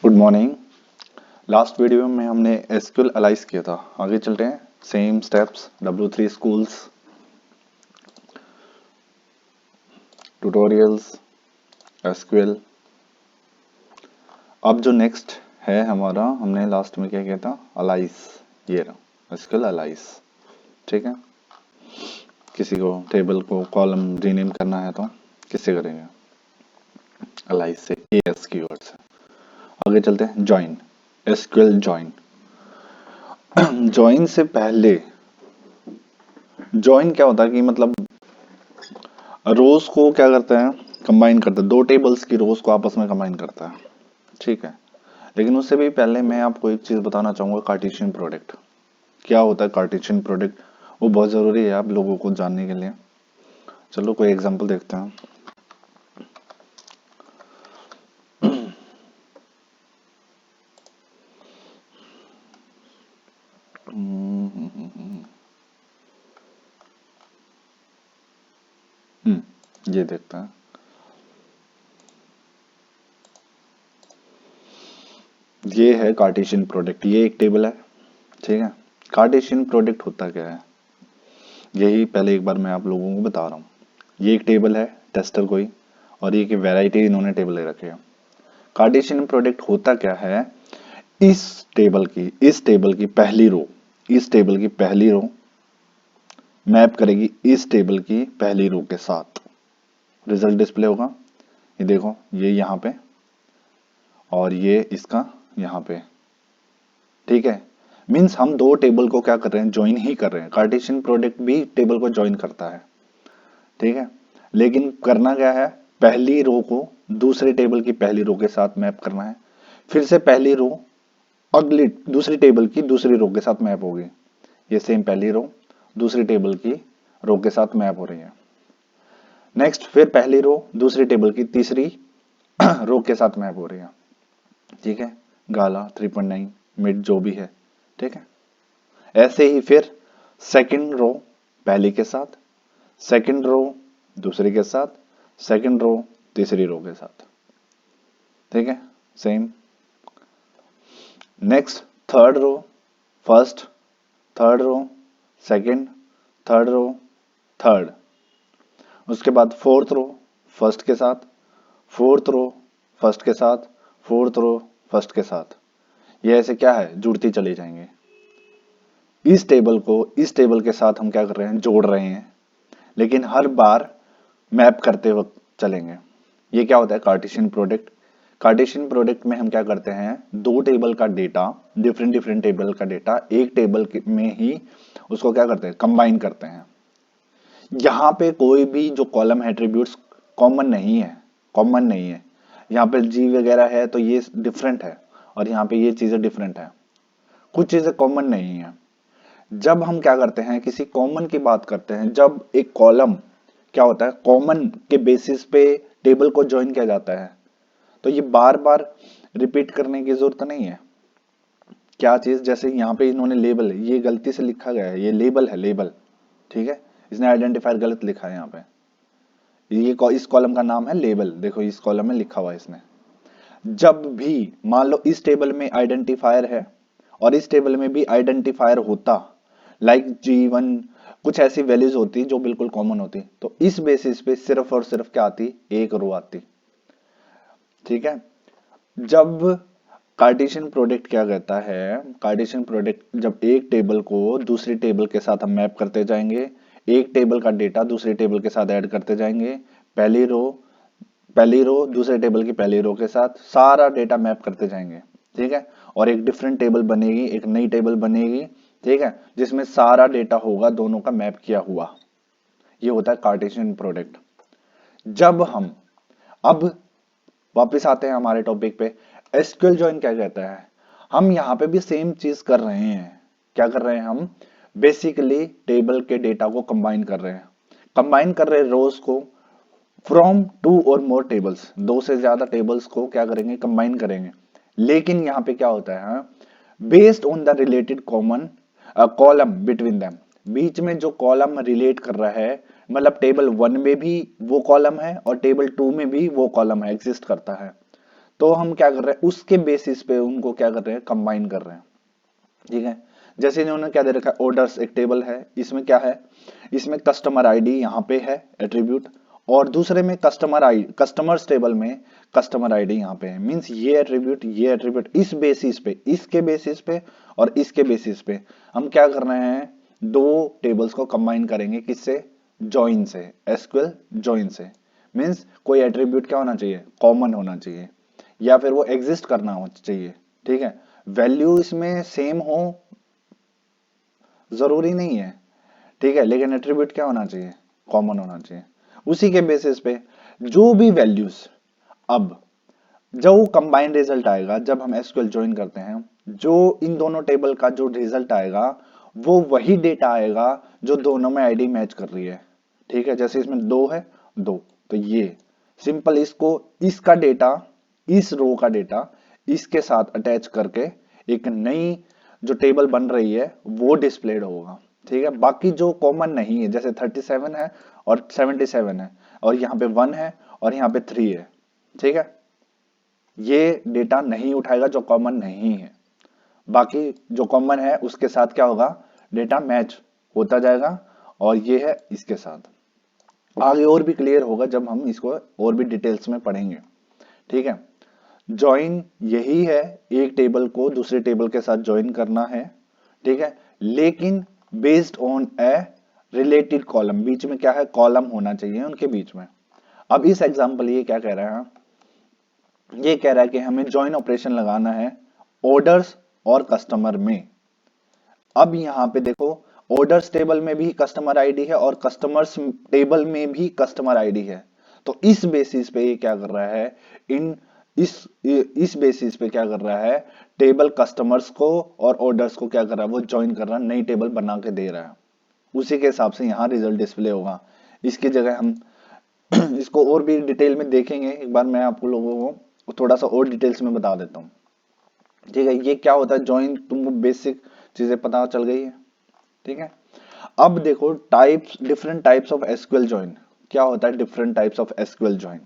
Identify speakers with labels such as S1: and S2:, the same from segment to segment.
S1: Good morning. Last video में हमने SQL analyse किया था। आगे चलते हैं। Same steps, W3 schools, tutorials, SQL. अब जो नेक्स्ट है हमारा, हमने लास्ट में क्या किया था, एनालाइज। ये रहा एसक्यूएल एनालाइज। ठीक है, किसी को टेबल को कॉलम रीनेम करना है तो किससे करेंगे? एनालाइज से, एएस कीवर्ड से। आगे चलते हैं। Join, SQL join. ज्वाइन से पहले, ज्वाइन क्या होता है कि मतलब रोज को क्या करते हैं, कंबाइन करते हैं। दो टेबल्स की रोज को आपस में कंबाइन करता है। ठीक है, लेकिन उससे भी पहले मैं आपको एक चीज बताना चाहूंगा, कार्टेशियन प्रोडक्ट क्या होता है। कार्टेशियन प्रोडक्ट वो बहुत जरूरी है आप लोगों को जानने के लिए। चलो कोई एग्जांपल देखते हैं। ये देखते हैं। ये है कार्टेशियन प्रोडक्ट, ये एक टेबल है। ठीक है, कार्टेशियन प्रोडक्ट होता क्या है, यही पहले एक बार मैं आप लोगों को बता रहा हूँ। ये एक टेबल है, टेस्टर कोई, और ये की वैरायटी इन्होंने टेबल ले रखे हैं। कार्टेशियन प्रोडक्ट होता क्या है, इस टेबल की पहली रो, इस टेबल की पहली रो मैप करेगी इस टेबल की पहली रो के साथ। रिजल्ट डिस्प्ले होगा, ये देखो, ये यहां पे और ये इसका यहां पे। ठीक है, मींस हम दो टेबल को क्या कर रहे हैं, ज्वाइन ही कर रहे हैं। कार्टेशियन प्रोडक्ट भी टेबल को ज्वाइन करता है। ठीक है, लेकिन करना क्या है, पहली रो को दूसरे टेबल की पहली रो के साथ मैप करना है। फिर से पहली रो अगली दूसरी टेबल की दूसरी रो के साथ मैप होगी। ये सेम पहली रो दूसरी टेबल की रो के साथ मैप हो रही है। नेक्स्ट फिर पहली रो दूसरी टेबल की तीसरी रो के साथ मैप हो रही है। ठीक है, गाला 3.9 मिड जो भी है। ठीक है, ऐसे ही फिर सेकंड रो पहली के साथ, सेकंड रो दूसरी के साथ, सेकंड रो तीसरी रो के साथ। ठीक है, same. Next third row first, third row second, third row third. उसके बाद फोर्थ रो फर्स्ट के साथ, फोर्थ रो फर्स्ट के साथ, फोर्थ रो फर्स्ट के साथ। ये ऐसे क्या है, जुड़ती चली जाएंगे। इस टेबल को इस टेबल के साथ हम क्या कर रहे हैं, जोड़ रहे हैं, लेकिन हर बार मैप करते वक्त चलेंगे। ये क्या होता है, कार्टेशियन प्रोडक्ट। कार्टेशियन प्रोडक्ट में हम क्या करते हैं, दो टेबल का डेटा, डिफरेंट डिफरेंट टेबल का डेटा एक टेबल में ही उसको क्या करते हैं, कंबाइन करते हैं। यहाँ पे कोई भी जो कॉलम एट्रीब्यूट्स कॉमन नहीं है, कॉमन नहीं है। यहाँ पे जी वगैरह है तो ये डिफरेंट है, और यहाँ पे ये चीजें डिफरेंट है, कुछ चीजें कॉमन नहीं है। जब हम क्या करते हैं, किसी कॉमन की बात करते हैं, जब एक कॉलम क्या होता है, कॉमन के बेसिस पे टेबल को ज्वाइन किया जाता है, तो ये बार बार रिपीट करने की जरूरत नहीं है। क्या चीज, जैसे यहाँ पे इन्होंने लेबल, ये गलती से लिखा गया है, ये लेबल है, लेबल। ठीक है, इसने आइडेंटिफायर गलत लिखा है यहाँ पे। ये इस कॉलम का नाम है लेबल, देखो इस कॉलम में लिखा हुआ है इसने। जब भी मान लो इस टेबल में आइडेंटिफायर है और इस टेबल में भी आइडेंटिफायर होता, लाइक G1, कुछ ऐसी वैल्यूज होती जो बिल्कुल कॉमन होती, तो इस बेसिस पे सिर्फ और सिर्फ क्या आती, एक रो आती। ठीक है, जब कार्टेशियन प्रोडक्ट क्या कहता है, कार्टेशियन प्रोडक्ट जब एक टेबल को दूसरी टेबल के साथ हम मैप करते जाएंगे, एक टेबल का डेटा दूसरी टेबल के साथ ऐड करते जाएंगे, पहली रो दूसरे टेबल की पहली रो के साथ सारा डेटा मैप करते जाएंगे। ठीक है, और एक डिफरेंट टेबल बनेगी, एक नई टेबल बनेगी। ठीक है, जिसमें सारा डेटा होगा दोनों का मैप किया हुआ। ये होता है कार्टेशियन प्रोडक्ट। जब हम अब वापस आते हैं हमारे टॉपिक पे, एसक्यूएल ज्वाइन क्या कहता है, हम यहां पे भी सेम चीज कर रहे हैं। क्या कर रहे हैं हम, बेसिकली टेबल के डेटा को कंबाइन कर रहे हैं, कंबाइन कर रहे हैं रोज को फ्रॉम टू और मोर टेबल्स, दो से ज्यादा टेबल्स को क्या करेंगे, कंबाइन करेंगे। लेकिन यहां पे क्या होता है, based on the related common column between them, बीच में जो कॉलम रिलेट कर रहा है, मतलब टेबल 1 में भी वो कॉलम है और टेबल 2 में भी वो कॉलम है, एग्जिस्ट करता है, तो हम क्या कर रहे हैं, उसके बेसिस पे उनको क्या कर रहे हैं, कंबाइन कर रहे हैं। ठीक है, जैसे इन्होंने क्या दे रखा है, ऑर्डर्स एक टेबल है, इसमें क्या है, इसमें कस्टमर आईडी यहाँ पे है एट्रीब्यूट, और दूसरे में कस्टमर्स टेबल में कस्टमर आईडी यहाँ पे है। मींस ये एट्रीब्यूट इस बेसिस पे, इसके बेसिस पे और इसके बेसिस पे हम क्या कर रहे हैं, दो टेबल्स को कंबाइन करेंगे, किससे, जॉइन से, एसक्यूएल जॉइन से। मींस कोई एट्रीब्यूट क्या होना चाहिए, कॉमन होना चाहिए, या फिर वो एग्जिस्ट करना चाहिए। ठीक है, वैल्यू इसमें सेम हो जरूरी नहीं है, ठीक है, लेकिन एट्रीब्यूट क्या होना चाहिए, कॉमन होना चाहिए। उसी के बेसिस पे जो भी वैल्यूज, अब जो कंबाइंड रिजल्ट आएगा जब हम एसक्यूएल ज्वाइन करते हैं, जो इन दोनों टेबल का जो रिजल्ट आएगा वो वही डेटा आएगा जो दोनों में आईडी मैच कर रही है। ठीक है, जैसे इसमें 2 है, 2, तो ये सिंपल इसको, इसका डेटा, इस रो का डेटा इसके साथ अटैच करके एक नई जो टेबल बन रही है वो डिस्प्लेड होगा। ठीक है, बाकी जो कॉमन नहीं है, जैसे 37 है और 77 है, और यहाँ पे 1 है और यहाँ पे 3 है, ठीक है, ये डेटा नहीं उठाएगा जो कॉमन नहीं है। बाकी जो कॉमन है उसके साथ क्या होगा, डेटा मैच होता जाएगा, और ये है इसके साथ। आगे और भी क्लियर होगा जब हम इसको और भी डिटेल्स में पढ़ेंगे। ठीक है, ज्वाइन यही है, एक टेबल को दूसरे टेबल के साथ ज्वाइन करना है। ठीक है, लेकिन based on a related column, बीच में क्या है, कॉलम होना चाहिए उनके बीच में। अब इस एग्जांपल ये क्या कह रहा है, ये कह रहा है कि हमें ज्वाइन ऑपरेशन लगाना है ऑर्डर्स और कस्टमर में। अब यहां पे देखो, ऑर्डर्स टेबल में भी कस्टमर आईडी है और कस्टमर्स टेबल में भी कस्टमर आईडी है। तो इस बेसिस पे ये क्या कर रहा है, इस बेसिस पे क्या कर रहा है, टेबल कस्टमर्स को और ऑर्डर्स को क्या कर रहा है, वो ज्वाइन कर रहा है, नई टेबल बना के दे रहा है। उसी के हिसाब से यहां रिजल्ट डिस्प्ले होगा। इसकी जगह हम इसको और भी डिटेल में देखेंगे, एक बार मैं आपको लोगों को थोड़ा सा और डिटेल्स में बता देता हूँ। ठीक है, ये क्या होता है ज्वाइन, तुमको बेसिक चीजें पता चल गई है। ठीक है, अब देखो types, different types of SQL join. क्या होता है different types of SQL join,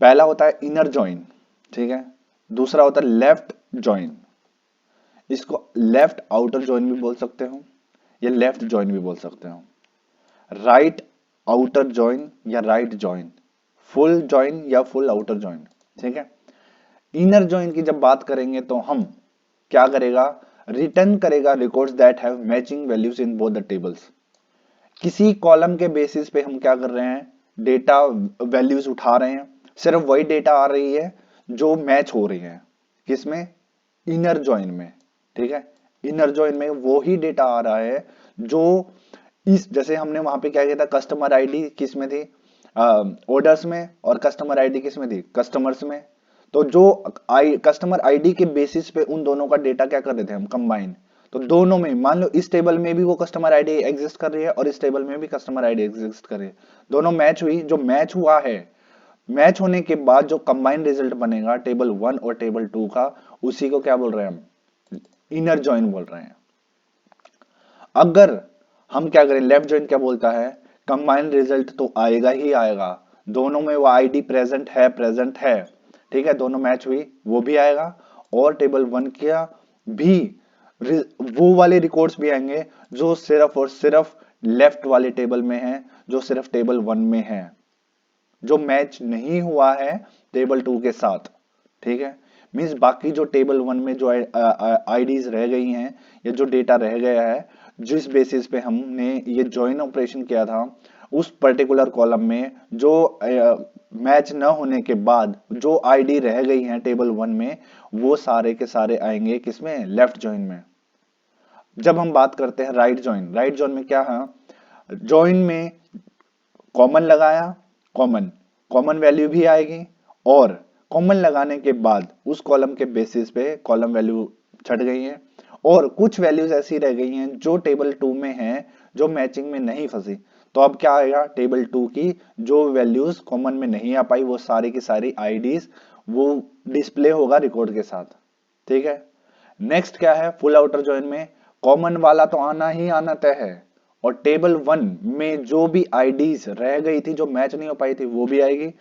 S1: पहला होता है इनर ज्वाइन, ठीक है, दूसरा होता है लेफ्ट ज्वाइन, इसको लेफ्ट आउटर ज्वाइन भी बोल सकते हो या लेफ्ट ज्वाइन भी बोल सकते हो, राइट आउटर ज्वाइन या राइट ज्वाइन, फुल ज्वाइन या फुल आउटर ज्वाइन। ठीक है, इनर ज्वाइन की जब बात करेंगे तो हम क्या करेगा, रिटर्न करेगा records that have matching values in both the tables. किसी कॉलम के बेसिस पे हम क्या कर रहे हैं, डेटा वैल्यूज उठा रहे हैं, सिर्फ वही डेटा आ रही है जो मैच हो रही है, किसमें, इनर ज्वाइन में। ठीक है, इनर ज्वाइन में वो ही डेटा आ रहा है जो इस, जैसे हमने वहां पे क्या किया था, कस्टमर आईडी किस में थी, ऑर्डर्स में, और कस्टमर आईडी किस में थी, कस्टमर्स में। तो जो कस्टमर आईडी के बेसिस पे उन दोनों का डेटा क्या कर रहे थे हम, कंबाइन। तो दोनों में मान लो इस टेबल में भी वो कस्टमर आईडी एग्जिस्ट कर रही है और इस टेबल में भी कस्टमर आईडी एग्जिस्ट कर रही है, दोनों मैच हुई, जो मैच हुआ है, मैच होने के बाद जो कंबाइंड रिजल्ट बनेगा टेबल 1 और टेबल 2 का, उसी को क्या बोल रहे हैं हम, इनर जॉइन बोल रहे हैं। अगर हम क्या करें, लेफ्ट जॉइन क्या बोलता है, कंबाइंड रिजल्ट तो आएगा ही आएगा, दोनों में वो आईडी प्रेजेंट है, ठीक है, दोनों मैच हुई, वो भी आएगा, और टेबल 1 का भी वो वाले रिकॉर्ड्स भी आएंगे जो सिर्फ और सिर्फ लेफ्ट वाले टेबल में है, जो सिर्फ टेबल 1 में है, जो मैच नहीं हुआ है टेबल 2 के साथ। ठीक है, मींस बाकी जो टेबल 1 में जो आईडीज रह गई हैं या जो डेटा रह गया है, जिस बेसिस पे हमने ये ज्वाइन ऑपरेशन किया था, उस पर्टिकुलर कॉलम में जो मैच न होने के बाद जो आईडी रह गई हैं टेबल 1 में, वो सारे के सारे आएंगे किसमें, लेफ्ट ज्वाइन में। जब हम बात करते हैं राइट ज्वाइन, राइट ज्वाइन में क्या है, ज्वाइन में कॉमन लगाया, कॉमन कॉमन वैल्यू भी आएगी, और कॉमन लगाने के बाद उस कॉलम के बेसिस पे कॉलम वैल्यू छट गई है, और कुछ वैल्यूज ऐसी रह गई हैं जो टेबल 2 में हैं, जो मैचिंग में नहीं फंसी। तो अब क्या आएगा, टेबल 2 की जो वैल्यूज कॉमन में नहीं आ पाई, वो सारी की सारी आईडीज वो डिस्प्ले होगा रिकॉर्ड के साथ। ठीक है, नेक्स्ट क्या है, फुल आउटर ज्वाइन में कॉमन वाला तो आना ही आना तय है, और टेबल 1 में जो भी आईडीज रह गई थी, जो मैच नहीं हो पाई थी, वो भी आएगी,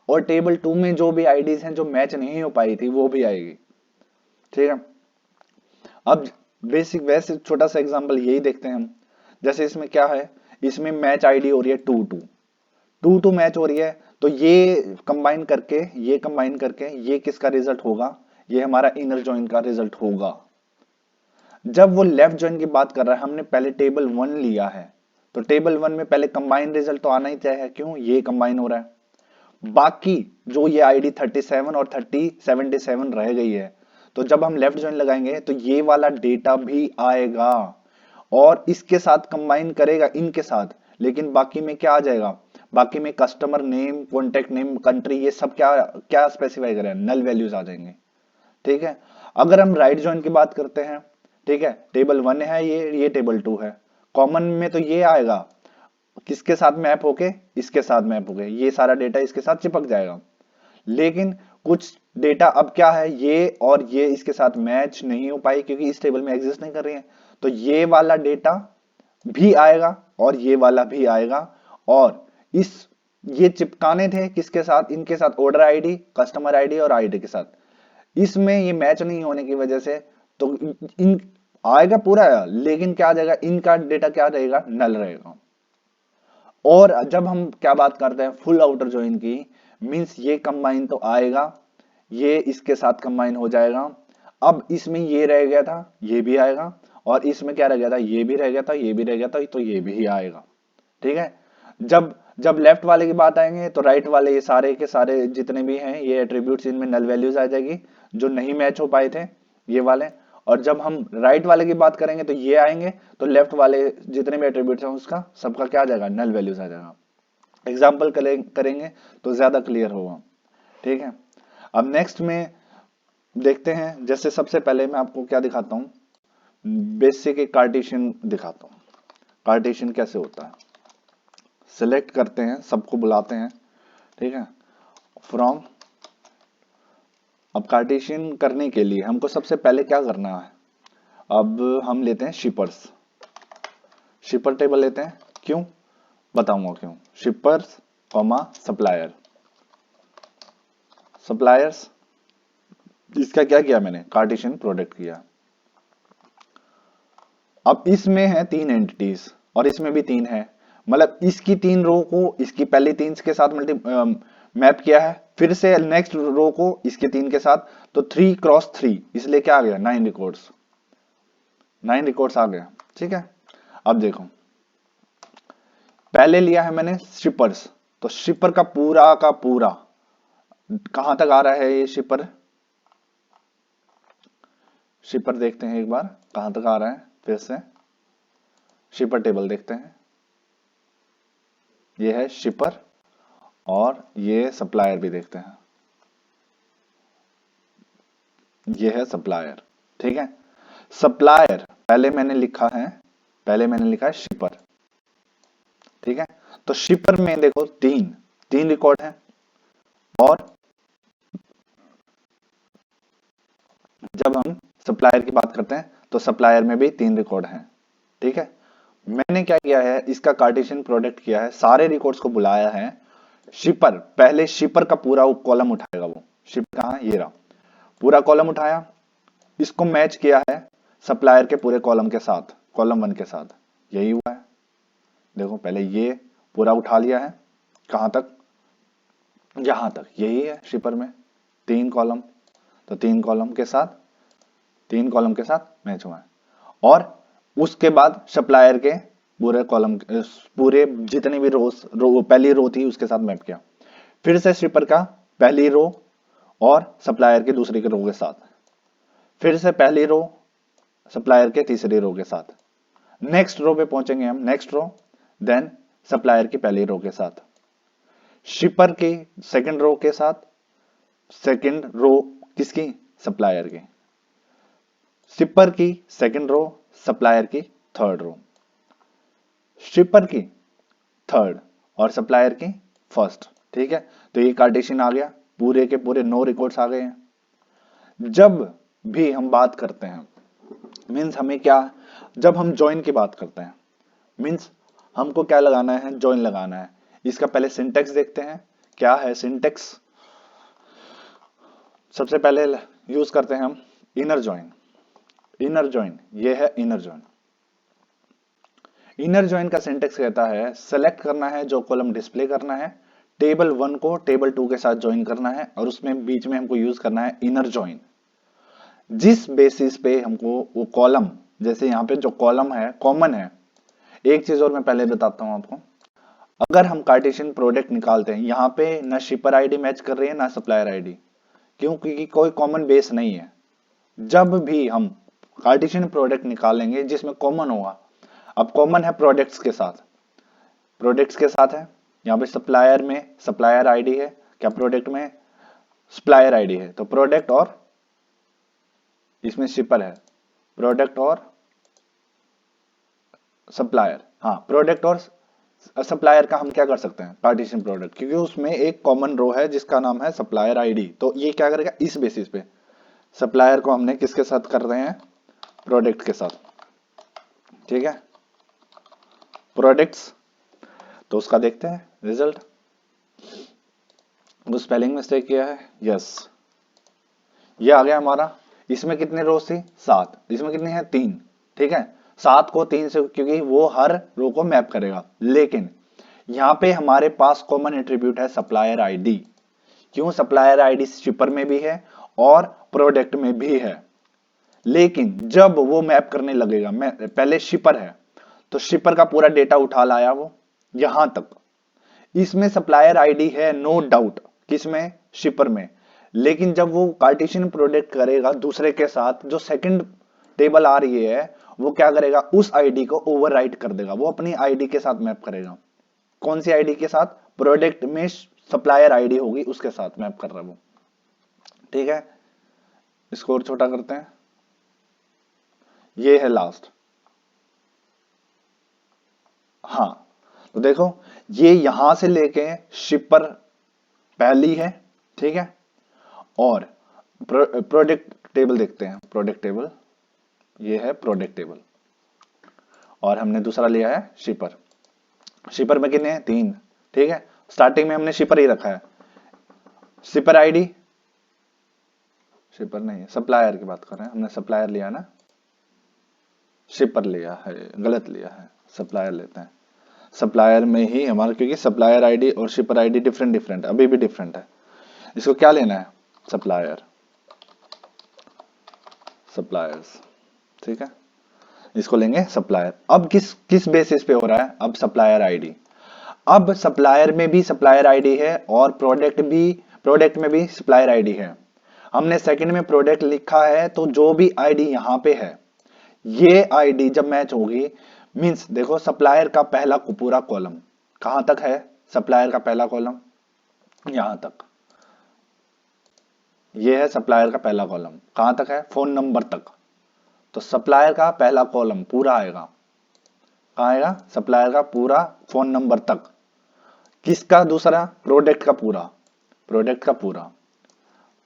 S1: और टेबल 2 में जो भी आईडीज हैं जो मैच नहीं हो पाई थी वो भी आएगी। ठीक है, अब बेसिक वैसे छोटा सा एग्जांपल यही देखते हैं हम। जैसे इसमें क्या है, इसमें मैच आईडी हो रही है 2 2 मैच हो रही है, तो ये कंबाइन करके ये किसका रिजल्ट होगा, ये हमारा इनर जॉइन का रिजल्ट होगा। जब वो लेफ्ट जॉइन की बात कर रहा है, हमने पहले टेबल 1 लिया है, तो टेबल 1 में पहले कंबाइन रिजल्ट तो आना ही चाहिए, क्यों, ये कंबाइन हो रहा है। बाकी जो ये आईडी 37 और 77 रह गई है, तो जब हम लेफ्ट जॉइन लगाएंगे तो ये वाला डेटा भी आएगा और इसके साथ कंबाइन करेगा इनके साथ, लेकिन बाकी में क्या आ जाएगा, बाकी में customer name, contact name, country, ये सब क्या क्या स्पेसिफाई करें, नल वैल्यूज आ जाएंगे। ठीक है, अगर हम राइट जॉइन की बात करते हैं, ठीक है, टेबल 1 है, ये टेबल 2 है, कॉमन में तो ये आएगा, किसके साथ मैप होके, इसके साथ मैप होके, ये सारा डेटा इसके साथ चिपक जाएगा। लेकिन कुछ डेटा अब क्या है, ये और ये इसके साथ मैच नहीं हो पाई क्योंकि इस टेबल में एग्जिस्ट नहीं कर रही है, तो ये वाला डेटा भी आएगा और ये वाला भी आएगा। और ये चिपकाने थे किसके साथ, इनके साथ, ऑर्डर आईडी, कस्टमर आईडी और आईडी के साथ। इसमें ये मैच नहीं होने की वजह से तो इन आएगा पूरा, लेकिन क्या आ जाएगा, इनका डेटा क्या रहेगा, नल रहेगा। और जब हम क्या बात करते हैं फुल आउटर जॉइन की, मींस ये कंबाइन तो आएगा, ये इसके साथ कंबाइन हो जाएगा। अब इसमें ये रह गया था, ये भी आएगा, और इसमें क्या रह गया था, ये भी रह गया था, ये भी रह गया था, तो ये भी आएगा। ठीक है, जब जब लेफ्ट वाले की बात आएंगे तो राइट वाले ये सारे के सारे जितने भी हैं ये एट्रीब्यूट्स, इनमें नल वैल्यूज आ जाएगी जो नहीं मैच हो पाए थे ये वाले। और जब हम राइट वाले की बात करेंगे तो ये आएंगे, तो लेफ्ट वाले जितने भी एट्रीब्यूट्स हैं उसका सबका क्या आ जाएगा, नल वैल्यूज आ जाएगा। एग्जाम्पल करेंगे तो ज्यादा क्लियर होगा। ठीक है, अब नेक्स्ट में देखते हैं, जैसे सबसे पहले मैं आपको क्या दिखाता हूं, बेसिक एक कार्टेशियन दिखाता हूं, कार्टेशियन कैसे होता है। सिलेक्ट करते हैं, सबको बुलाते हैं, ठीक है, फ्रॉम। अब कार्टेशियन करने के लिए हमको सबसे पहले क्या करना है, अब हम लेते हैं शिपर्स, शिपर टेबल लेते हैं, क्यों बताऊंगा क्यों, शिपर्स कॉमा सप्लायर, सप्लायर्स, इसका क्या किया मैंने, कार्टेशियन प्रोडक्ट किया। अब इसमें है 3 एंटिटीज और इसमें भी 3 है, मतलब इसकी 3 रो को इसकी पहली 3 के साथ मैप किया है, फिर से नेक्स्ट रो को इसके 3 के साथ, तो 3 क्रॉस 3, इसलिए क्या आ गया, 9 रिकॉर्ड्स, 9 रिकॉर्ड्स आ गया। ठीक है, अब देखो पहले लिया है मैंने शिपर्स, तो शिपर का पूरा कहां तक आ रहा है ये शिपर, शिपर देखते हैं एक बार कहां तक आ रहा है, फिर से शिपर टेबल देखते हैं, ये है शिपर, और ये सप्लायर भी देखते हैं, ये है सप्लायर। ठीक है, सप्लायर पहले मैंने लिखा है शिपर। ठीक है, तो शिपर में देखो 3 रिकॉर्ड है, और जब हम सप्लायर की बात करते हैं तो सप्लायर में भी 3 रिकॉर्ड हैं। ठीक है, मैंने क्या किया है, इसका कार्टेशियन प्रोडक्ट किया है, सारे रिकॉर्ड्स को बुलाया है, शिपर, पहले शिपर का पूरा कॉलम उठाएगा, वो शिपर कहां, ये रहा, पूरा कॉलम उठाया, इसको मैच किया है सप्लायर के पूरे कॉलम के साथ, कॉलम 1 के साथ, यही हुआ है। देखो पहले ये पूरा उठा लिया है, कहां तक, यहां तक, यही है शिपर में 3 कॉलम, तो 3 कॉलम के साथ मैच हुआ है। और उसके बाद सप्लायर के पूरे कॉलम, पूरे जितने भी पहली रो थी उसके साथ मैप किया, फिर से शिपर का पहली रो और सप्लायर की दूसरी रो के साथ, फिर से पहली रो सप्लायर के तीसरी रो के साथ, नेक्स्ट रो पे पहुंचेंगे हम, नेक्स्ट रो, देन सप्लायर की पहली रो के साथ, शिपर की सेकंड रो के साथ, सेकंड रो किसकी, सप्लायर की, शिपर की सेकंड रो, सप्लायर की थर्ड रो, शिपर की थर्ड और सप्लायर की फर्स्ट। ठीक है, तो ये कार्टेशियन आ गया, पूरे के पूरे 9 रिकॉर्ड्स आ गए हैं। जब भी हम बात करते हैं, मीन्स हमें क्या, जब हम ज्वाइन की बात करते हैं, मीन्स हमको क्या लगाना है, ज्वाइन लगाना है। इसका पहले सिंटेक्स देखते हैं क्या है सिंटेक्स? सबसे पहले यूज करते हैं हम इनर जॉइन। इनर जॉइन, ये है इनर जॉइन। इनर जॉइन का सिंटेक्स कहता है सेलेक्ट करना है जो कॉलम डिस्प्ले करना है, टेबल 1 को टेबल 2 के साथ ज्वाइन करना है और उसमें बीच में हमको यूज करना है इनर जॉइन। जिस बेसिस पे हमको वो कॉलम, जैसे यहाँ पे जो कॉलम है कॉमन है। एक चीज और मैं पहले बताता हूं आपको, अगर हम कार्टेशियन प्रोडक्ट निकालते हैं, यहाँ पे ना शिपर आईडी मैच कर रही है ना सप्लायर आईडी, क्यों? क्योंकि कोई कॉमन बेस नहीं है। जब भी हम कार्टेशियन प्रोडक्ट निकालेंगे जिसमें कॉमन होगा, अब कॉमन है प्रोडक्ट्स के साथ, प्रोडक्ट्स के साथ है, यहाँ पे सप्लायर में सप्लायर आईडी है, क्या प्रोडक्ट में सप्लायर आईडी है, तो प्रोडक्ट और इसमें शिपर है, प्रोडक्ट और सप्लायर। हाँ, प्रोडक्ट और सप्लायर का हम क्या कर सकते हैं पार्टीशन प्रोडक्ट, क्योंकि उसमें एक कॉमन रो है जिसका नाम है सप्लायर आईडी। तो ये क्या करेगा, इस बेसिस पे सप्लायर को हमने किसके साथ कर रहे हैं, प्रोडक्ट के साथ। ठीक है, प्रोडक्ट्स, तो उसका देखते हैं रिजल्ट। वो स्पेलिंग मिस्टेक किया है, यस, ये आ गया हमारा। इसमें कितने रोज थी, 7, इसमें कितनी है, 3। ठीक है, 7 को 3 से, क्योंकि वो हर रो को मैप करेगा। लेकिन यहाँ पे हमारे पास कॉमन एट्रीब्यूट है सप्लायर आईडी। क्यों? सप्लायर आईडी शिपर में भी है और प्रोडक्ट में भी है। लेकिन जब वो मैप करने लगेगा, पहले शिपर है तो शिपर का पूरा डेटा उठा लाया वो यहां तक, इसमें सप्लायर आईडी है नो डाउट, किसमें, शिपर में। लेकिन जब वो कार्टेशियन प्रोडक्ट करेगा दूसरे के साथ, जो सेकंड टेबल आ रही है, वो क्या करेगा, उस आईडी को ओवरराइट कर देगा, वो अपनी आईडी के साथ मैप करेगा। कौन सी आईडी के साथ, प्रोडक्ट में सप्लायर आईडी होगी उसके साथ मैप कर रहा है वो। ठीक है, इसको और छोटा करते हैं, ये है लास्ट। हाँ, तो देखो ये यहां से लेके शिपर पहली है, ठीक है, और प्रोडक्ट टेबल देखते हैं, प्रोडक्ट टेबल, ये है प्रोडक्ट टेबल, और हमने दूसरा लिया है शिपर। शिपर में कितने हैं, 3। ठीक है, स्टार्टिंग में हमने शिपर ही रखा है। शिपर आईडी, शिपर नहीं, सप्लायर की बात कर रहे हैं, हमने सप्लायर लिया ना, शिपर लिया है, गलत लिया है, सप्लायर लेते हैं। सप्लायर में ही हमारा, क्योंकि सप्लायर आईडी और शिपर आईडी डिफरेंट डिफरेंट, अभी भी डिफरेंट है। इसको क्या लेना है, सप्लायर, सप्लायर्स। ठीक है, इसको लेंगे सप्लायर। अब किस किस बेसिस पे हो रहा है, अब सप्लायर आईडी। अब सप्लायर में भी सप्लायर आईडी है और प्रोडक्ट में भी सप्लायर आईडी है। हमने सेकंड में प्रोडक्ट लिखा है, तो जो भी आईडी यहां पे है, ये आईडी जब मैच होगी, मींस देखो सप्लायर का पहला पूरा कॉलम कहां तक है, सप्लायर का पहला कॉलम यहां तक, ये है सप्लायर का पहला कॉलम, कहां तक है, फोन नंबर तक। तो सप्लायर का पहला कॉलम पूरा आएगा, कहां आएगा, सप्लायर का पूरा फोन नंबर तक। किसका दूसरा, प्रोडक्ट का पूरा, प्रोडक्ट का पूरा,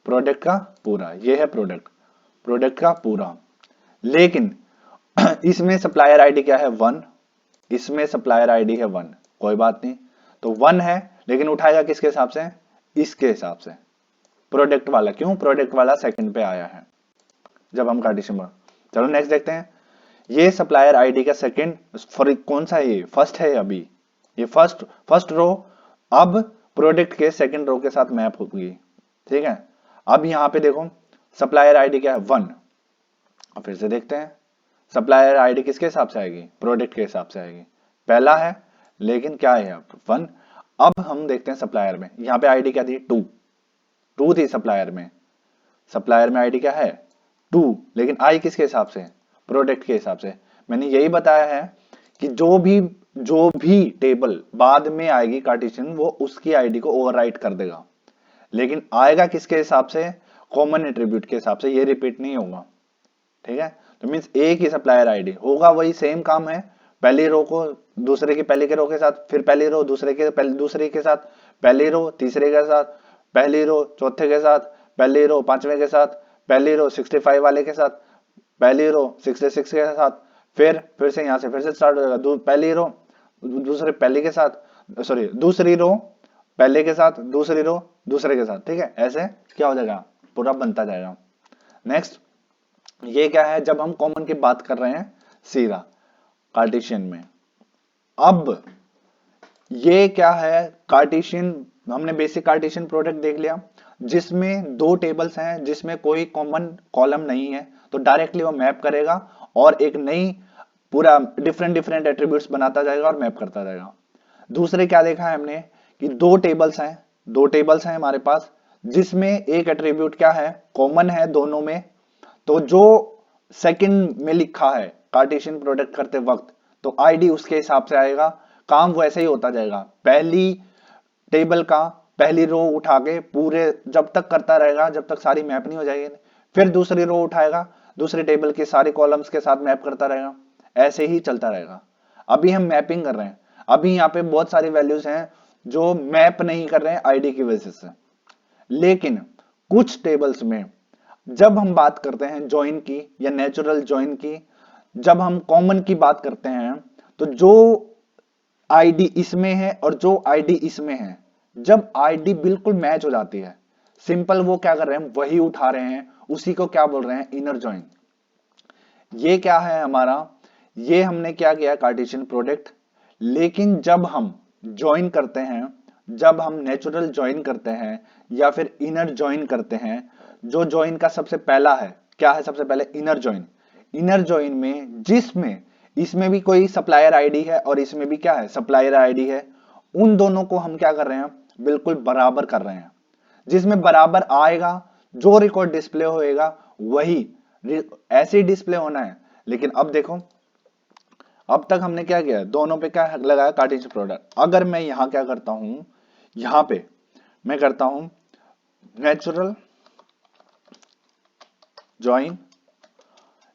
S1: प्रोडक्ट का पूरा, ये है प्रोडक्ट, प्रोडक्ट का पूरा। लेकिन इसमें सप्लायर आईडी क्या है, 1, इसमें सप्लायर आईडी है 1, कोई बात नहीं, तो 1 है, लेकिन उठाएगा किसके हिसाब से, इसके हिसाब से, प्रोडक्ट वाला। क्यों, प्रोडक्ट वाला सेकंड पे आया है जब हम कार्टेशियन। चलो नेक्स्ट देखते हैं, ये सप्लायर आईडी का सेकंड, फॉर कौन सा है, ये फर्स्ट है अभी, ये फर्स्ट रो अब प्रोडक्ट के सेकंड रो के साथ मैप होगी। ठीक है, अब यहां पे देखो सप्लायर आईडी क्या है, 1। और फिर से देखते हैं सप्लायर आईडी किसके हिसाब से आएगी, प्रोडक्ट के हिसाब से आएगी, पहला है लेकिन क्या है, 1। अब हम देखते हैं सप्लायर में, यहां पे आईडी क्या थी, 2 थी सप्लायर में, सप्लायर में आईडी क्या है, 2, लेकिन आई किसके हिसाब से, प्रोडक्ट के हिसाब से। मैंने यही बताया है कि जो भी टेबल बाद में आएगी कार्टेशियन, वो उसकी आईडी को ओवरराइट कर देगा, लेकिन आएगा किसके हिसाब से, कॉमन एट्रीब्यूट के हिसाब से, ये रिपीट नहीं होगा। ठीक है, तो मींस एक ही सप्लायर आईडी होगा, वही सेम काम है, पहली रो को दूसरे की पहले के रो के साथ, फिर पहली रो दूसरे के साथ, पहली रो तीसरे के साथ, पहली रो चौथे के साथ, पहली रो पांचवें के साथ, पहली रो 65 वाले के साथ, पहली रो 66 के साथ, फिर से यहां से फिर से स्टार्ट हो जाएगा, पहली रो दूसरे पहली के साथ, सॉरी दूसरी रो पहले के साथ, दूसरी रो दूसरे के साथ, ठीक है, ऐसे क्या हो जाएगा, पूरा बनता जाएगा। नेक्स्ट, ये क्या है, जब हम कॉमन की बात कर रहे हैं सीधा कार्टेशियन में। अब ये क्या है, कार्टेशियन, हमने बेसिक कार्टेशियन प्रोडक्ट देख लिया, जिसमें दो टेबल्स हैं, जिसमें कोई कॉमन कॉलम नहीं है, तो डायरेक्टली वो मैप करेगा और एक नई पूरा डिफरेंट डिफरेंट एट्रीब्यूट्स बनाता जाएगा और मैप करता जाएगा। दूसरे क्या देखा है हमने कि दो टेबल्स हैं हमारे पास, जिसमें एक एट्रीब्यूट क्या है, कॉमन है दोनों में, तो जो सेकंड में लिखा है कार्टेशियन प्रोडक्ट करते वक्त, तो आईडी उसके हिसाब से आएगा, काम वैसे ही होता जाएगा। पहली टेबल का पहली रो उठा के पूरे जब तक करता रहेगा जब तक सारी मैप नहीं हो जाएगी, फिर दूसरी रो उठाएगा, दूसरी टेबल के सारे कॉलम्स के साथ मैप करता रहेगा, ऐसे ही चलता रहेगा। अभी हम मैपिंग कर रहे हैं, अभी यहाँ पे बहुत सारी वैल्यूज हैं जो मैप नहीं कर रहे हैं आईडी की वजह से, लेकिन कुछ टेबल्स में जब हम बात करते हैं ज्वाइन की या नेचुरल ज्वाइन की, जब हम कॉमन की बात करते हैं, तो जो आईडी इसमें है और जो आईडी इसमें है, जब आईडी बिल्कुल मैच हो जाती है, सिंपल वो क्या कर रहे हैं, वही उठा रहे हैं, उसी को क्या बोल रहे हैं, इनर ज्वाइन। ये क्या है हमारा, ये हमने क्या किया, कार्टेशियन प्रोडक्ट। लेकिन जब हम ज्वाइन करते हैं, जब हम नेचुरल ज्वाइन करते हैं या फिर इनर ज्वाइन करते हैं, जो ज्वाइन का सबसे पहला है क्या है, सबसे पहले इनर ज्वाइन। इनर ज्वाइन में जिसमें इसमें भी कोई सप्लायर आईडी है और इसमें भी क्या है, सप्लायर आईडी है, उन दोनों को हम क्या कर रहे हैं, बिल्कुल बराबर कर रहे हैं। जिसमें बराबर आएगा, जो रिकॉर्ड डिस्प्ले होएगा वही ऐसे ही डिस्प्ले होना है। लेकिन अब देखो, अब तक हमने क्या किया, दोनों पे क्या लगाया, कार्टेशियन प्रोडक्ट। अगर मैं यहां क्या करता हूं, यहां पे मैं करता हूं नेचुरल ज्वाइन।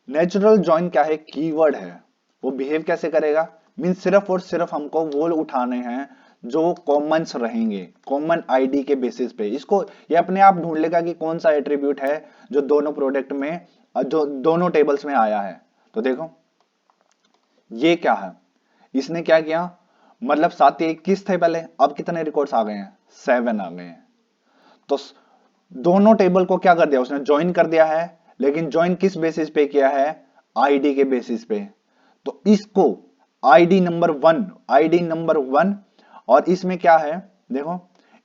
S1: नेचुरल ज्वाइन क्या है, कीवर्ड है, वो बिहेव कैसे करेगा, मीन सिर्फ और सिर्फ हमको वो उठाने हैं जो कॉमन्स रहेंगे, कॉमन आईडी के बेसिस पे। इसको ये अपने आप ढूंढ लेगा कि कौन सा एट्रीब्यूट है जो दोनों प्रोडक्ट में, जो दोनों टेबल्स में आया है। तो देखो ये क्या है, इसने क्या किया, मतलब 7 या 21 थे पहले, अब कितने रिकॉर्ड्स आ गए हैं, 7 आ गए हैं। तो दोनों टेबल को क्या कर दिया, उसने ज्वाइन कर दिया है, लेकिन ज्वाइन किस बेसिस पे किया है, आईडी के बेसिस पे। तो इसको आईडी नंबर 1, आईडी नंबर 1, और इसमें क्या है, देखो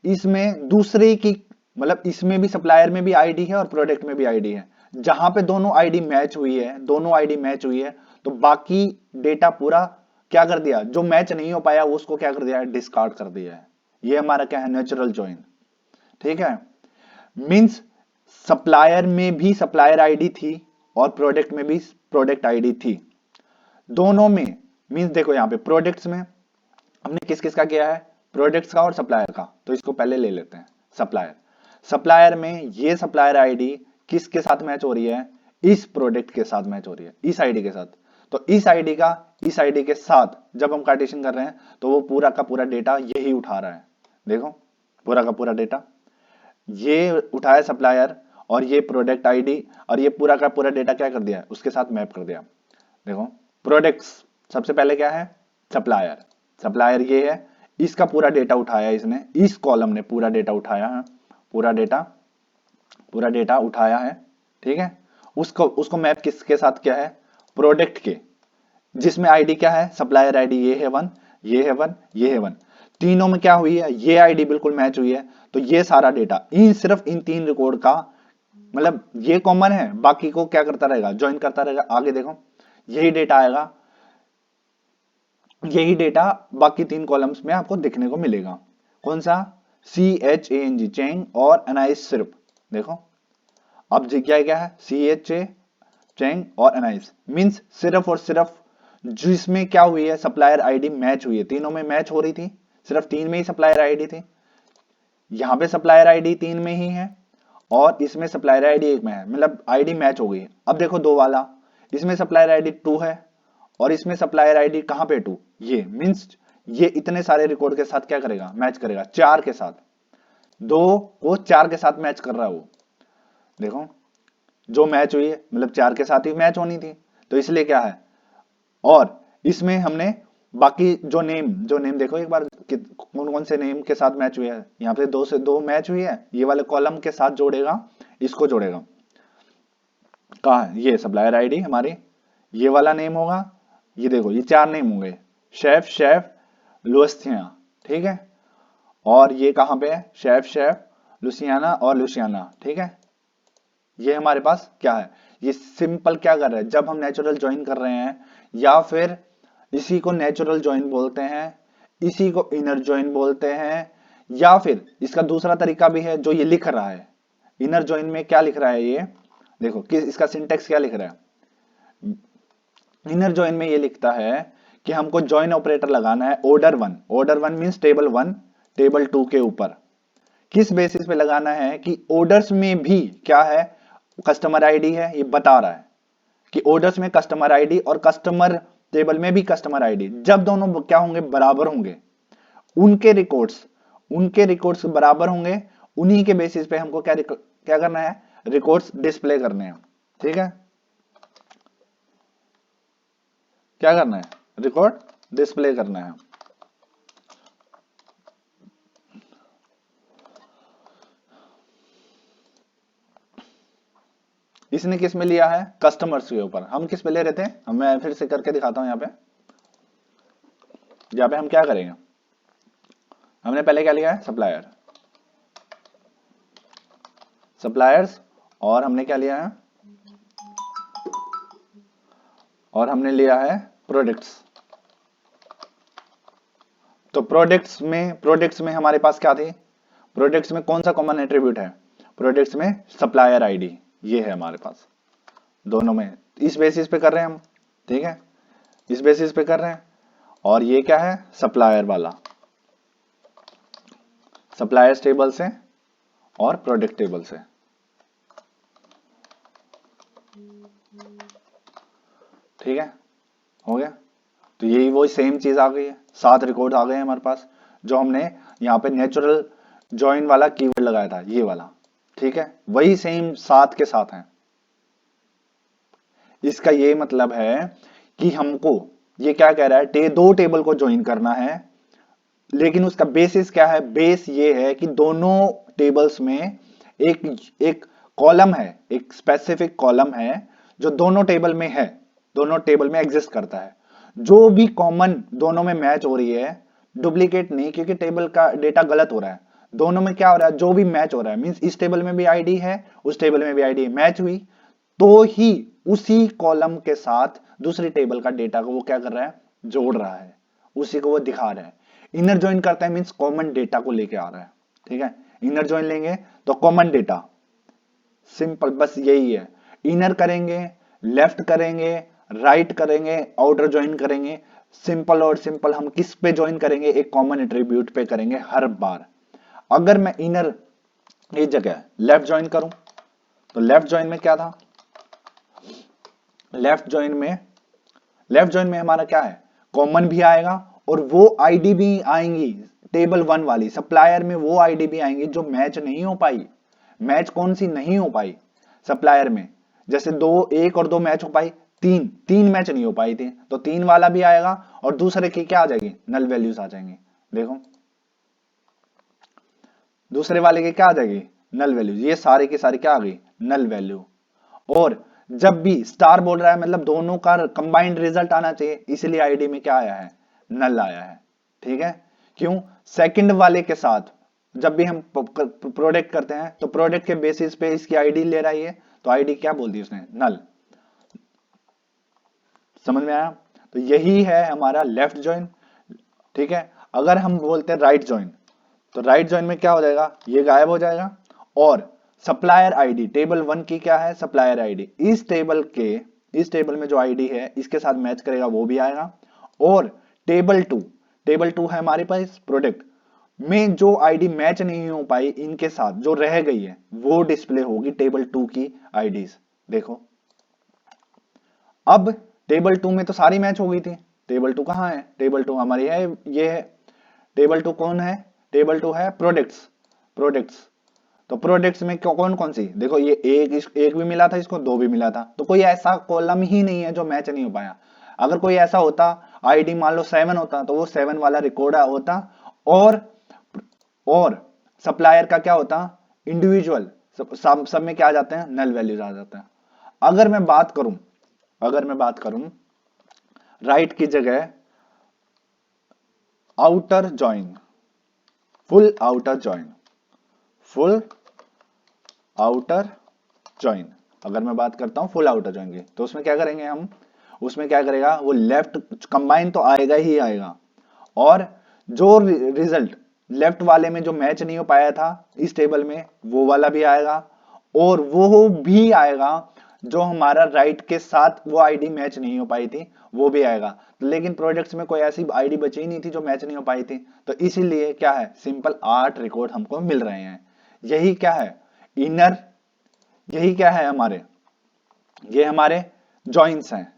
S1: इसमें दूसरे की, मतलब इसमें भी सप्लायर में भी आईडी है और प्रोडक्ट में भी आईडी है। जहां पे दोनों आईडी मैच हुई है, दोनों आईडी मैच हुई है, तो बाकी डेटा पूरा क्या कर दिया, जो मैच नहीं हो पाया उसको क्या कर दिया है, डिस्कार्ड कर दिया है। ये हमारा क्या है, नेचुरल ज्वाइन। ठीक है, मींस सप्लायर में भी सप्लायर आईडी थी और प्रोडक्ट में भी प्रोडक्ट आईडी थी, दोनों में। मींस देखो यहां पे प्रोडक्ट्स में हमने किस किस का किया है, प्रोडक्ट्स का और सप्लायर का। तो इसको पहले ले लेते हैं, सप्लायर। सप्लायर में ये सप्लायर आईडी किसके साथ मैच हो रही है, इस प्रोडक्ट के साथ मैच हो रही है, इस आईडी के साथ। तो इस आईडी का इस आईडी के साथ जब हम कार्टेशियन कर रहे हैं, तो वो पूरा का पूरा डेटा यही उठा रहा है। देखो पूरा का पूरा डेटा ये उठाया सप्लायर, और ये प्रोडक्ट आईडी, और ये पूरा का पूरा डेटा क्या कर दिया, उसके साथ मैप कर दिया। देखो प्रोडक्ट्स सबसे पहले क्या है, सप्लायर। सप्लायर ये है, इसका पूरा डेटा उठाया इसने, इस कॉलम ने पूरा डेटा उठाया है, पूरा डेटा उठाया है। ठीक है, उसको मैप किसके साथ किया है, प्रोडक्ट के, जिसमें आईडी क्या है, सप्लायर आईडी ये है 1, ये है 1, ये है 1। तीनों में क्या हुई है, ये आईडी बिल्कुल मैच हुई है। तो ये सारा डेटा सिर्फ इन 3 रिकॉर्ड का, मतलब ये कॉमन है, बाकी को क्या करता रहेगा, ज्वाइन करता रहेगा। आगे देखो यही डेटा आएगा, यही डेटा बाकी 3 कॉलम्स में आपको दिखने को मिलेगा। कौन सा, CHANG चेंग और एनाइस सिर्फ। देखो अब क्या है, CHA चेंग और एनाइस, मींस सिर्फ और सिर्फ जिसमें क्या हुई है, सप्लायर आईडी मैच हुई है, तीनों में मैच हो रही थी, सिर्फ 3 में ही सप्लायर आईडी थी। यहां पे सप्लायर आईडी 3 में ही है और इसमें सप्लायर आईडी 1 में है, मतलब आईडी मैच हो गई। अब देखो 2 वाला, इसमें सप्लायर आईडी 2 है और इसमें सप्लायर आईडी कहां पे 2, ये मींस ये इतने सारे रिकॉर्ड के साथ क्या करेगा, मैच करेगा, 4 के साथ, 2 को 4 के साथ मैच कर रहा है वो। देखो जो मैच हुई है, मतलब 4 के साथ ही मैच होनी थी, तो इसलिए क्या है, और इसमें हमने बाकी जो नेम देखो एक बार कौन कौन से नेम के साथ मैच हुए हैं। यहाँ पे 2 से 2 मैच हुई है, ये वाले कॉलम के साथ जोड़ेगा, इसको जोड़ेगा। कहा है ये सप्लायर आईडी हमारी, ये वाला नेम होगा, ये देखो ये 4 नेम होंगे, शेफ लुसियाना, ठीक है। और ये कहां पे है, शेफ लुसियाना और लुसियाना, ठीक है। ये हमारे पास क्या है, ये सिंपल क्या कर रहा है, जब हम नेचुरल ज्वाइन कर रहे हैं या फिर इसी को नेचुरल ज्वाइन बोलते हैं, इसी को इनर ज्वाइन बोलते हैं, या फिर इसका दूसरा तरीका भी है जो ये लिख रहा है। इनर ज्वाइन में क्या लिख रहा है, ये देखो कि इसका सिंटेक्स क्या लिख रहा है। इनर ज्वाइन में ये लिखता है कि हमको ज्वाइन ऑपरेटर लगाना है order one means table 1 table 2 के ऊपर। किस बेसिस पे लगाना है कि ऑर्डर्स में भी क्या है, कस्टमर आईडी है, ये बता रहा है कि ऑर्डर्स में कस्टमर आईडी और कस्टमर टेबल में भी कस्टमर आईडी, जब दोनों क्या होंगे, बराबर होंगे, उनके रिकॉर्ड्स बराबर होंगे, उन्हीं के बेसिस पे हमको क्या करना है, रिकॉर्ड्स डिस्प्ले करने हैं, ठीक है। क्या करना है, रिकॉर्ड डिस्प्ले करना है। इसने किस में लिया है, कस्टमर्स के ऊपर। हम किस पे ले रहे थे, मैं फिर से करके दिखाता हूं। यहाँ पे हम क्या करेंगे, हमने पहले क्या लिया है, सप्लायर्स, और हमने क्या लिया है, और हमने लिया है प्रोडक्ट्स। तो प्रोडक्ट्स में हमारे पास क्या थी, प्रोडक्ट्स में कौन सा कॉमन एट्रीब्यूट है, प्रोडक्ट्स में सप्लायर आईडी, ये है हमारे पास दोनों में। इस बेसिस पे कर रहे हैं हम, ठीक है, इस बेसिस पे कर रहे हैं। और ये क्या है, सप्लायर वाला, सप्लायर्स टेबल से और प्रोडक्ट टेबल से, ठीक है, हो गया। तो यही वो सेम चीज आ गई है, 7 रिकॉर्ड आ गए हैं हमारे पास, जो हमने यहाँ पे नेचुरल ज्वाइन वाला कीवर्ड लगाया था, ये वाला, ठीक है, वही सेम 7 के साथ है। इसका ये मतलब है कि हमको ये क्या कह रहा है, 2 टेबल को ज्वाइन करना है, लेकिन उसका बेसिस क्या है, बेस ये है कि दोनों टेबल्स में एक कॉलम है, एक स्पेसिफिक कॉलम है जो दोनों टेबल में है, दोनों टेबल में एग्जिस्ट करता है। जो भी कॉमन दोनों में मैच हो रही है, डुप्लीकेट नहीं, क्योंकि टेबल का डेटा गलत हो रहा है, दोनों में क्या हो रहा है, जो भी मैच हो रहा है, मींस इस टेबल में भी आईडी है, उस टेबल में भी आईडी मैच हुई, तो ही उसी कॉलम के साथ दूसरी टेबल का डेटा को वो क्या कर रहा है, जोड़ रहा है, उसी को वो दिखा रहा है। इनर ज्वाइन करता है मींस कॉमन डेटा को लेके आ रहा है, ठीक है। इनर ज्वाइन लेंगे तो कॉमन डेटा, सिंपल बस यही है। इनर करेंगे, लेफ्ट करेंगे, राइट करेंगे, आउटर ज्वाइन करेंगे, सिंपल और सिंपल हम किस पे ज्वाइन करेंगे, एक कॉमन एट्रीब्यूट पे करेंगे हर बार। अगर मैं इनर इस जगह लेफ्ट ज्वाइन करूं तो लेफ्ट ज्वाइन में क्या था, लेफ्ट ज्वाइन में हमारा क्या है, कॉमन भी आएगा और वो आईडी भी आएंगी, टेबल 1 वाली सप्लायर में वो आईडी भी आएंगी जो मैच नहीं हो पाई। मैच कौन सी नहीं हो पाई सप्लायर में, जैसे 1 और 2 मैच हो पाई, 3 मैच नहीं हो पाई थी, तो 3 वाला भी आएगा और दूसरे की क्या आ जाएगी, नल वैल्यूज आ जाएंगे। देखो दूसरे वाले की क्या आ जाएगी, नल वैल्यूज, ये सारे की सारी क्या आ गई, नल वैल्यू। और जब भी स्टार बोल रहा है मतलब दोनों का कंबाइंड रिजल्ट आना चाहिए, इसलिए आईडी में क्या आया है, नल आया है, ठीक है। क्यों, सेकंड वाले के साथ जब भी हम प्रोडक्ट करते हैं तो प्रोडक्ट के बेसिस पे इसकी आईडी ले रहा है, तो आईडी क्या बोल दी उसने, नल। समझ में आया। तो यही है हमारा लेफ्ट ज्वाइन, ठीक है। अगर हम बोलते हैं राइट ज्वाइन, तो राइट ज्वाइन में क्या हो जाएगा, ये गायब हो जाएगा, और सप्लायर आईडी टेबल 1 की क्या है, सप्लायर आईडी, इस टेबल में जो आईडी है इसके साथ मैच करेगा वो भी आएगा, और टेबल 2 है हमारे पास प्रोडक्ट में जो आईडी मैच नहीं हो पाई इनके साथ जो रह गई है वो डिस्प्ले होगी टेबल 2 की आईडीज। देखो अब टेबल 2 में तो सारी मैच हो गई थी, टेबल 2 कहां है, टेबल 2 हमारी है, ये है टेबल 2, कौन है, टेबल 2 है प्रोडक्ट्स। तो प्रोडक्ट्स में कौन कौन सी, देखो ये एक भी मिला था, इसको 2 भी मिला था, तो कोई ऐसा कॉलम ही नहीं है जो मैच नहीं हो पाया। अगर कोई ऐसा होता आईडी मान लो 7 होता तो वो 7 वाला रिकॉर्ड होता, और सप्लायर का क्या होता, इंडिविजुअल, सब में क्या आ जाते हैं, नल वैल्यूज आ जाते हैं। अगर मैं बात करूं राइट की जगह outer join, full outer join, अगर मैं बात करता हूं फुल आउटर जॉइन की, तो उसमें क्या करेंगे हम, उसमें क्या करेगा वो लेफ्ट कंबाइन तो आएगा ही आएगा, और जो रिजल्ट लेफ्ट वाले में जो मैच नहीं हो पाया था इस टेबल में वो वाला भी आएगा, और वो भी आएगा जो हमारा राइट के साथ वो आईडी मैच नहीं हो पाई थी वो भी आएगा। लेकिन प्रोजेक्ट्स में कोई ऐसी आईडी बची ही नहीं थी जो मैच नहीं हो पाई थी, तो इसीलिए क्या है, सिंपल 8 रिकॉर्ड हमको मिल रहे हैं। यही क्या है, इनर, यही क्या है हमारे, ये हमारे जॉइंस हैं।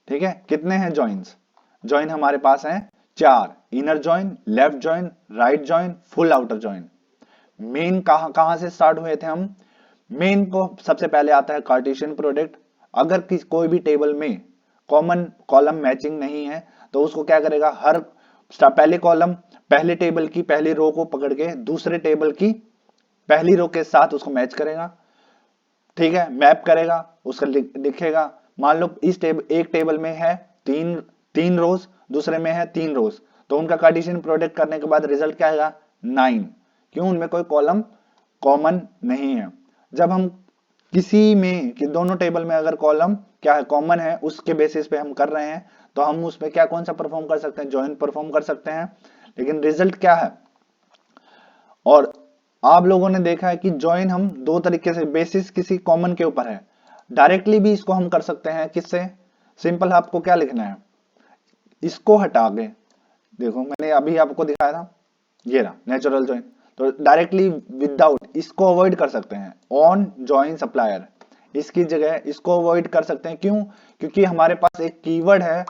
S1: ठीक है, कितने हैं जॉइंस, जॉइन हमारे पास हैं 4, inner join, left join, right join, full outer join. Main कहां से स्टार्ट हुए थे हम, मेन को सबसे पहले आता है कार्टेशियन प्रोडक्ट। अगर कोई भी टेबल में कॉमन कॉलम मैचिंग नहीं है तो उसको क्या करेगा, हर पहले कॉलम पहले टेबल की पहली रो को पकड़ के दूसरे टेबल की पहली रो के साथ उसको मैच करेगा। ठीक है, मैप करेगा, उसका लिखेगा, मान लो इस एक टेबल में है तीन रोज, दूसरे में है 3 रोज, तो उनका कार्टेशियन प्रोडक्ट करने के बाद रिजल्ट क्या आएगा, 9। क्यों, उनमें कोई कॉलम कॉमन नहीं है। जब हम किसी में कि दोनों टेबल में अगर कॉलम क्या है, कॉमन है, उसके बेसिस पे हम कर रहे हैं, तो हम उसमें क्या कौन सा परफॉर्म कर सकते हैं, जॉइन परफॉर्म कर सकते हैं। लेकिन रिजल्ट क्या है, और आप लोगों ने देखा है कि जॉइन हम 2 तरीके से, बेसिस किसी कॉमन के ऊपर है, डायरेक्टली भी इसको हम कर सकते हैं। किससे, सिंपल आपको क्या लिखना है, इसको हटा के देखो, मैंने अभी आपको दिखाया था, ये रहा नेचुरल जॉइन, तो डायरेक्टली विदाउट इसको अवॉइड कर सकते हैं, ऑन जॉइन सप्लायर, इसकी जगह इसको अवॉइड कर सकते हैं। क्यों, क्योंकि हमारे पास एक कीवर्ड है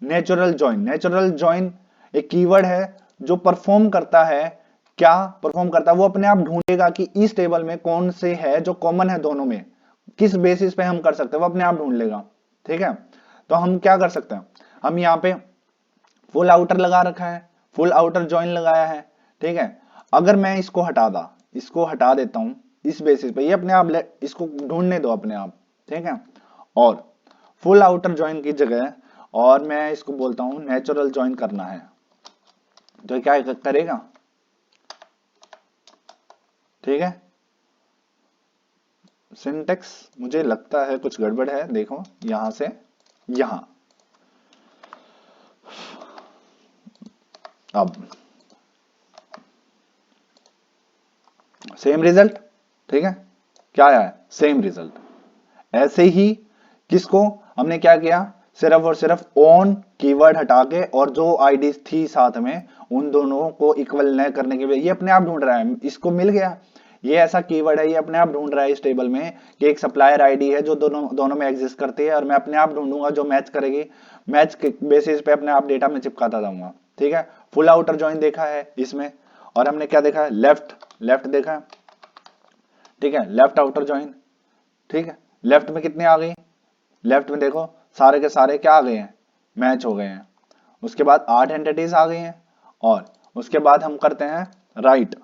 S1: नेचुरल जॉइन। नेचुरल जॉइन एक कीवर्ड है जो परफॉर्म करता है, क्या परफॉर्म करता है, वो अपने आप ढूंढेगा कि इस टेबल में कौन से है जो कॉमन है दोनों में, किस बेसिस पे हम कर सकते हैं, वो अपने आप ढूंढ लेगा। ठीक है, तो हम क्या कर सकते हैं, हम यहाँ पे फुल आउटर लगा रखा है, फुल आउटर जॉइन लगाया है। ठीक है, अगर मैं इसको हटा देता हूं इस बेसिस पे, ये अपने आप इसको ढूंढने दो अपने आप। ठीक है, और फुल आउटर जॉइन की जगह और मैं इसको बोलता हूं नेचुरल जॉइन करना है, तो क्या करेगा, ठीक है, सिंटेक्स मुझे लगता है कुछ गड़बड़ है, देखो यहां से यहां, अब सेम रिजल्ट। ठीक है, क्या आया है, सेम रिजल्ट। ऐसे ही किसको हमने क्या किया, सिर्फ और सिर्फ ऑन कीवर्ड हटा के, और जो आईडी थी साथ में उन दोनों को इक्वल न करने के लिए, ये अपने आप ढूंढ रहा है, इसको मिल गया, ये ऐसा कीवर्ड है, ये अपने आप ढूंढ रहा है इस टेबल में कि एक सप्लायर आईडी है जो दोनों में एग्जिस्ट करती है, और मैं अपने आप ढूंढूंगा जो मैच करेगी, मैच के बेसिस पे अपने आप डेटा में चिपकाता जाऊंगा। ठीक है, फुल आउटर जॉइन देखा है इसमें, और हमने क्या देखा है, लेफ्ट देखा है। ठीक है, लेफ्ट आउटर जॉइन। ठीक है, लेफ्ट में कितने आ गई, लेफ्ट में देखो सारे के सारे क्या आ गए हैं, मैच हो गए हैं। उसके बाद 8 एंटिटीज आ गई हैं, और उसके बाद हम करते हैं राइट,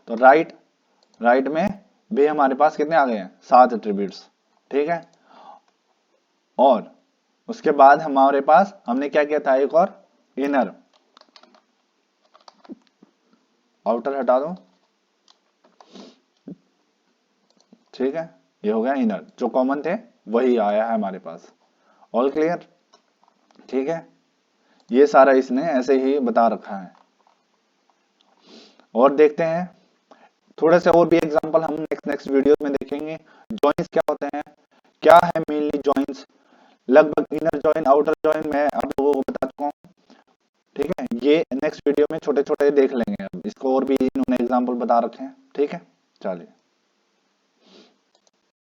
S1: तो राइट में भी हमारे पास कितने आ गए हैं, 7 एट्रीब्यूट्स। ठीक है, और उसके बाद हमारे पास हमने क्या किया था, एक और इनर, आउटर हटा दो। ठीक है, ये हो गया इनर, जो कॉमन थे वही आया है हमारे पास। ऑल क्लियर, ठीक है, ये सारा इसने ऐसे ही बता रखा है। और देखते हैं थोड़े से और भी एग्जांपल हम नेक्स्ट वीडियो में देखेंगे। जॉइंस क्या होते हैं, क्या है मेनली जॉइंस, लगभग इनर जॉइन आउटर जॉइन मैं आप लोगों को बता चुका हूँ। ठीक है, ये नेक्स्ट वीडियो में छोटे छोटे देख लेंगे, अब इसको और भी इन्होंने एग्जांपल बता रखे हैं। ठीक है, चलिए।